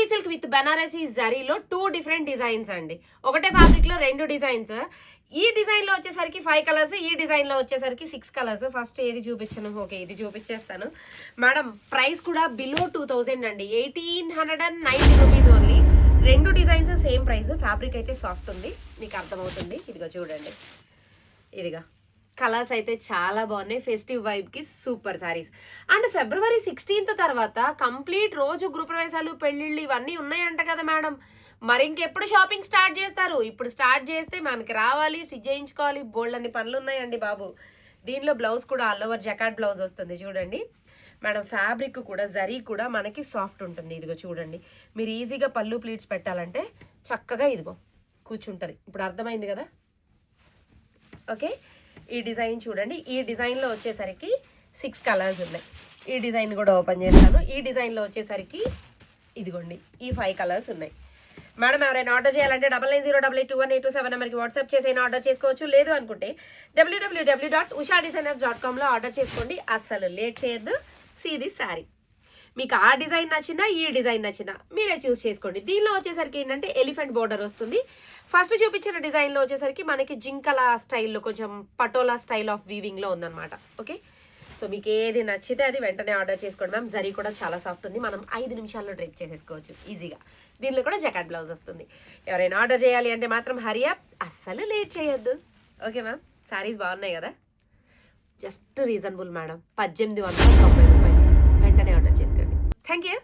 Puri silk with Banarasi జరీలో 2 different designs అండి. ఒకటే ఫ్యాబ్రిక్ లో 2 డిజైన్స్. ఈ డిజైన్ లో వచ్చేసరికి 5 కలర్స్, ఈ డిజైన్ లో వచ్చేసరికి 6 కలర్స్. ఫస్ట్ ఏది చూపించను? ఓకే, ఇది చూపించేస్తాను మేడం. ప్రైస్ కూడా బిలో 2000 అండి, 1890 rupees only. 2 designs same price. Fabric అయితే సాఫ్ట్ ఉంది, మీకు అర్థమవుతుంది. ఇదిగో చూడండి, ఇదిగా కలర్స్ అయితే చాలా బాగున్నాయి. ఫెస్టివ్ వైబ్ కి super saris. And February 16th తర్వాత కంప్లీట్ రోజు గృహప్రవేశాలు, పెళ్లిళ్ళు ఇవన్నీ ఉన్నాయంట కదా మేడం. మరి ఇంకెప్పుడు షాపింగ్ స్టార్ట్ చేస్తారు? ఇప్పుడు స్టార్ట్ చేస్తే మనకి రావాలి, స్టిచ్ చేయించుకోవాలి, బోల్డ్ అన్ని పనులు ఉన్నాయండి బాబు. దీనిలో బ్లౌజ్ కూడా ఆల్ ఓవర్ జకాట్ బ్లౌజ్ వస్తుంది చూడండి మేడం. ఫ్యాబ్రిక్ కూడా జరీ కూడా మనకి సాఫ్ట్ ఉంటుంది. ఇదిగో చూడండి, మీరు ఈజీగా పళ్ళు ప్లీట్స్ పెట్టాలంటే చక్కగా ఇదిగో కూర్చుంటుంది. ఇప్పుడు అర్థమైంది కదా. ఓకే, ఈ డిజైన్ చూడండి. ఈ డిజైన్లో వచ్చేసరికి 6 కలర్స్ ఉన్నాయి. ఈ డిజైన్ కూడా ఓపెన్ చేస్తాను. ఈ డిజైన్లో వచ్చేసరికి ఇదిగోండి ఈ 5 కలర్స్ ఉన్నాయి మేడం. ఎవరైనా ఆర్డర్ చేయాలంటే 9908821827 నెంబర్కి వాట్సాప్ చేసి ఆర్డర్ చేసుకోవచ్చు. లేదు అనుకుంటే www.ushadesigners.com ఆర్డర్ చేసుకోండి. అస్సలు లేట్ చేయొద్దు. See this sari. మీకు ఆ డిజైన్ నచ్చినా, ఈ డిజైన్ నచ్చినా మీరే చూస్ చేసుకోండి. దీనిలో వచ్చేసరికి ఏంటంటే ఎలిఫెంట్ బోర్డర్ వస్తుంది. ఫస్ట్ చూపించిన డిజైన్లో వచ్చేసరికి మనకి జింకల స్టైల్లో, కొంచెం పటోలా స్టైల్ ఆఫ్ వీవింగ్లో ఉందన్నమాట. ఓకే, సో మీకు ఏది నచ్చితే అది వెంటనే ఆర్డర్ చేసుకోండి మ్యామ్. జరీ కూడా చాలా సాఫ్ట్ ఉంది, మనం 5 నిమిషాల్లో డ్రైప్ చేసేసుకోవచ్చు ఈజీగా. దీనిలో కూడా జకాట్ బ్లౌజ్ వస్తుంది. ఎవరైనా ఆర్డర్ చేయాలి అంటే మాత్రం హరీ అప్, అస్సలు లేట్ చేయొద్దు. ఓకే మ్యామ్, శారీస్ బాగున్నాయి కదా, జస్ట్ రీజనబుల్ మేడం. 1890 రూపాయలు. వెంటనే ఆర్డర్ చేసుకోండి. Thank you.